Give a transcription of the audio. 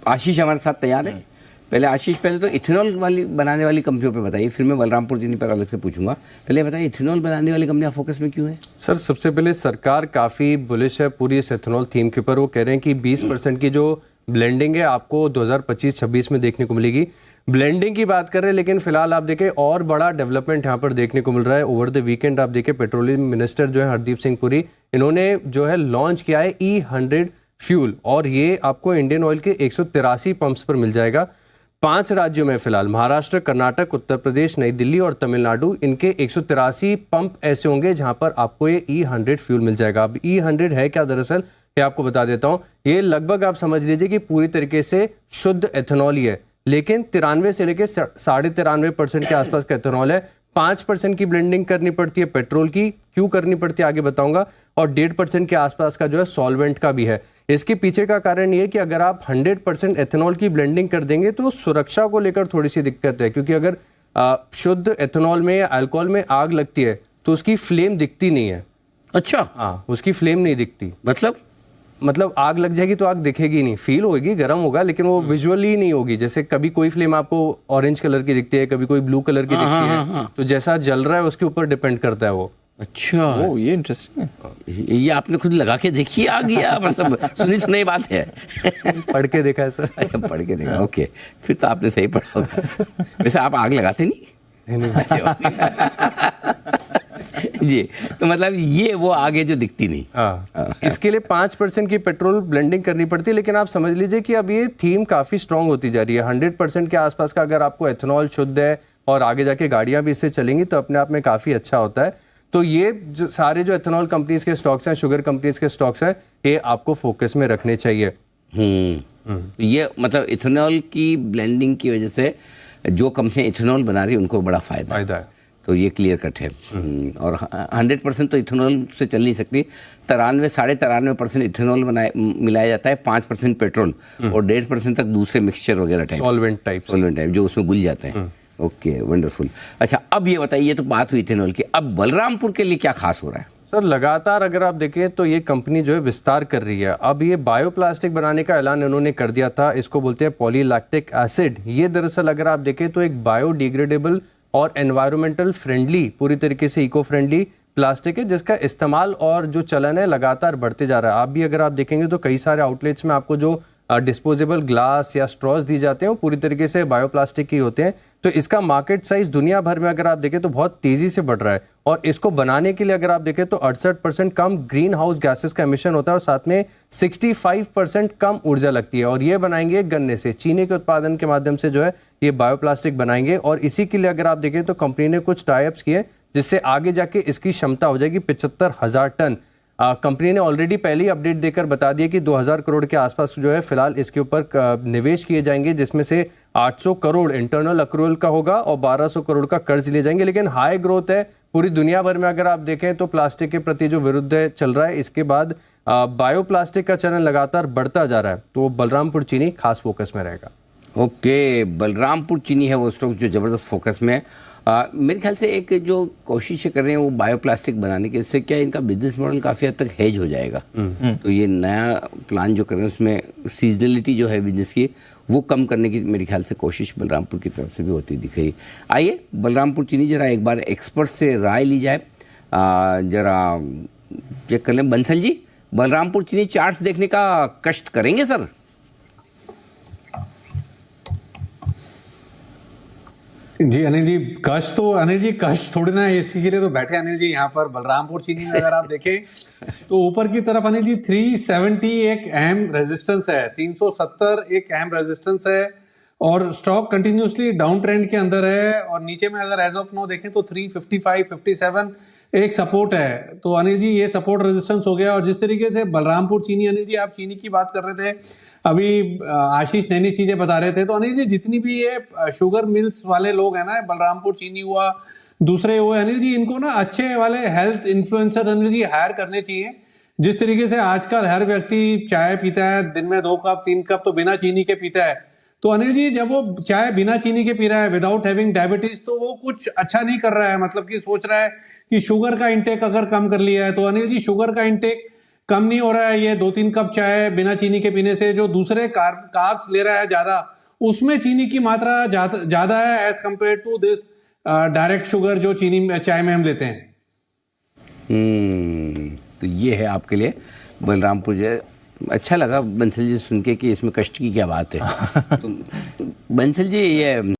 आशीष हमारे साथ तैयार है। पहले आशीष, पहले तो इथेनॉल वाली बनाने वाली कंपनियों पे बताइए, फिर मैं बलरामपुर चीनी पर अलग से पूछूंगा। पहले बताइए इथेनॉल बनाने वाली कंपनियां फोकस में क्यों है? सर सबसे पहले सरकार काफ़ी बुलिश है पूरी इस इथेनॉल थीम के ऊपर। वो कह रहे हैं कि 20% की जो ब्लेंडिंग है आपको 2025-26 में देखने को मिलेगी। ब्लेंडिंग की बात कर रहे हैं, लेकिन फिलहाल आप देखें और बड़ा डेवलपमेंट यहाँ पर देखने को मिल रहा है। ओवर द वीकेंड आप देखें पेट्रोलियम मिनिस्टर जो है हरदीप सिंह पुरी, इन्होंने जो है लॉन्च किया है E100 फ्यूल, और ये आपको इंडियन ऑयल के 183 पंप्स पर मिल जाएगा। 5 राज्यों में फिलहाल महाराष्ट्र, कर्नाटक, उत्तर प्रदेश, नई दिल्ली और तमिलनाडु, इनके 183 पंप ऐसे होंगे जहां पर आपको ये E100 फ्यूल मिल जाएगा। अब E100 है क्या दरअसल, ये आपको बता देता हूं। ये लगभग आप समझ लीजिए कि पूरी तरीके से शुद्ध एथेनॉल ही है, लेकिन 93 से लेकर 93.5% के आसपास का एथेनॉल है। 5% की ब्लेंडिंग करनी पड़ती है पेट्रोल की, क्यों करनी पड़ती है आगे बताऊंगा, और 1.5% के आसपास का जो है सॉल्वेंट का भी है। इसके पीछे का कारण ये कि अगर आप 100% एथेनॉल की ब्लेंडिंग कर देंगे तो सुरक्षा को लेकर थोड़ी सी दिक्कत है, क्योंकि अगर शुद्ध एथेनॉल में या अल्कोहल में आग लगती है तो उसकी फ्लेम दिखती नहीं है। अच्छा, हाँ, उसकी फ्लेम नहीं दिखती। मतलब आग लग जाएगी तो आग दिखेगी नहीं, फील होगी, गर्म होगा, लेकिन वो विजुअली नहीं होगी। जैसे कभी कोई फ्लेम आपको ऑरेंज कलर की दिखती है, कभी कोई ब्लू कलर की दिखती है, तो जैसा जल रहा है उसके ऊपर डिपेंड करता है वो। अच्छा, ओ ये इंटरेस्टिंग है। ये आपने खुद लगा के देखी आ गया, मतलब सुनी सुनाई बात है। पढ़ के देखा है सर। अच्छा, पढ़ के देखा, ओके, फिर तो आपने सही पढ़ा होगा। वैसे आप आग लगाते नहीं? जी, तो मतलब ये वो आगे जो दिखती नहीं। हाँ, इसके लिए 5% की पेट्रोल ब्लेंडिंग करनी पड़ती है, लेकिन आप समझ लीजिए कि अब ये थीम काफ़ी स्ट्रांग होती जा रही है। 100% के आसपास का अगर आपको एथेनॉल शुद्ध है और आगे जाके गाड़ियां भी इससे चलेंगी तो अपने आप में काफ़ी अच्छा होता है। तो ये जो सारे जो एथेनॉल कंपनीज के स्टॉक्स हैं, शुगर कंपनीज के स्टॉक्स हैं, ये आपको फोकस में रखने चाहिए। तो ये मतलब इथेनॉल की ब्लेंडिंग की वजह से जो कंपनियां इथेनॉल बना रही है उनको बड़ा फायदा है। तो ये क्लियर कट है। और 100% तो इथेनॉल से चल नहीं सकती। 93-93.5% इथेनॉल मिलाया जाता है, 5% पेट्रोल और 1.5% तक दूसरे मिक्सचर वगैरह टाइप, सॉल्वेंट टाइप जो उसमें घुल जाते हैं। Okay, wonderful. अच्छा, अब ये बताइए, ये तो बात हुई इथेनॉल की, अब बलरामपुर के लिए क्या खास हो रहा है? सर लगातार अगर आप देखें तो ये कंपनी जो है विस्तार कर रही है। अब ये बायोप्लास्टिक बनाने का ऐलान इन्होंने कर दिया था। इसको बोलते हैं पॉलीलैक्टिक एसिड। ये दरअसल अगर आप देखें तो एक बायोडिग्रेडेबल और एनवायरमेंटल फ्रेंडली, पूरी तरीके से इको फ्रेंडली प्लास्टिक है, जिसका इस्तेमाल और जो चलन है लगातार बढ़ते जा रहा है। आप भी अगर आप देखेंगे तो कई सारे आउटलेट्स में आपको जो डिस्पोजेबल ग्लास या स्ट्रॉज दी जाते हैं वो पूरी तरीके से बायोप्लास्टिक के होते हैं। तो इसका मार्केट साइज दुनिया भर में अगर आप देखें तो बहुत तेजी से बढ़ रहा है, और इसको बनाने के लिए अगर आप देखें तो 68% कम ग्रीन हाउस गैसेस का एमिशन होता है और साथ में 65% कम ऊर्जा लगती है। और ये बनाएंगे गन्ने से, चीनी के उत्पादन के माध्यम से जो है ये बायोप्लास्टिक बनाएंगे। और इसी के लिए अगर आप देखें तो कंपनी ने कुछ टाइप्स किए जिससे आगे जाके इसकी क्षमता हो जाएगी 75,000 टन। कंपनी ने ऑलरेडी पहले ही अपडेट देकर बता दिया कि 2000 करोड़ के आसपास जो है फिलहाल इसके ऊपर निवेश किए जाएंगे, जिसमें से 800 करोड़ इंटरनल अक्रूवल का होगा और 1200 करोड़ का कर्ज लिए जाएंगे। लेकिन हाई ग्रोथ है पूरी दुनिया भर में। अगर आप देखें तो प्लास्टिक के प्रति जो विरुद्ध चल रहा है, इसके बाद बायोप्लास्टिक का चलन लगातार बढ़ता जा रहा है, तो बलरामपुर चीनी खास फोकस में रहेगा। ओके, बलरामपुर चीनी है वो स्टॉक जो ज़बरदस्त फोकस में है। मेरे ख्याल से एक जो कोशिशें कर रहे हैं वो बायोप्लास्टिक बनाने की, इससे क्या इनका बिजनेस मॉडल काफ़ी हद तक हेज हो जाएगा। तो ये नया प्लान जो कर रहे हैं उसमें सीजनलिटी जो है बिजनेस की वो कम करने की मेरे ख्याल से कोशिश बलरामपुर की तरफ से भी होती दिख रही। आइए बलरामपुर चीनी जरा एक बार एक्सपर्ट से राय ली जाए, जरा चेक कर लें। बंसल जी, बलरामपुर चीनी चार्ट्स देखने का कष्ट करेंगे सर? जी अनिल जी, कष्ट थोड़ी ना है, इसी के लिए तो बैठे अनिल जी यहाँ पर। बलरामपुर चीनी में अगर आप देखें तो ऊपर की तरफ अनिल जी 370 एक अहम रेजिस्टेंस है, 370 एक अहम रेजिस्टेंस है, और स्टॉक कंटिन्यूसली डाउन ट्रेंड के अंदर है। और नीचे में अगर एज ऑफ नाउ देखें तो 355, 57 एक सपोर्ट है। तो अनिल जी ये सपोर्ट रेजिस्टेंस हो गया। और जिस तरीके से बलरामपुर चीनी, अनिल जी आप चीनी की बात कर रहे थे, अभी आशीष नई नई चीजें बता रहे थे, तो अनिल जी जितनी भी ये शुगर मिल्स वाले लोग हैं ना, बलरामपुर चीनी हुआ, दूसरे हुए, अनिल जी इनको ना अच्छे वाले health influencer Anil ji higher करने चाहिए। जिस तरीके से आजकल हर व्यक्ति चाय पीता है, दिन में 2 कप 3 कप तो बिना चीनी के पीता है, तो अनिल जी जब वो चाय बिना चीनी के पी रहा है विदाउट हैविंग डायबिटीज, तो वो कुछ अच्छा नहीं कर रहा है। मतलब कि सोच रहा है कि शुगर का इंटेक अगर कम कर लिया है, तो अनिल जी शुगर का इंटेक कम नहीं हो रहा है। ये 2-3 कप चाय बिना चीनी के पीने से जो दूसरे कार्ब्स ले रहा है ज्यादा, उसमें चीनी की मात्रा ज्यादा है as compare to this direct sugar जो चीनी चाय में हम लेते हैं। तो ये है आपके लिए बलरामपुर जो। अच्छा लगा बंसल जी सुन के कि इसमें कष्ट की क्या बात है। तो बंसल जी, ये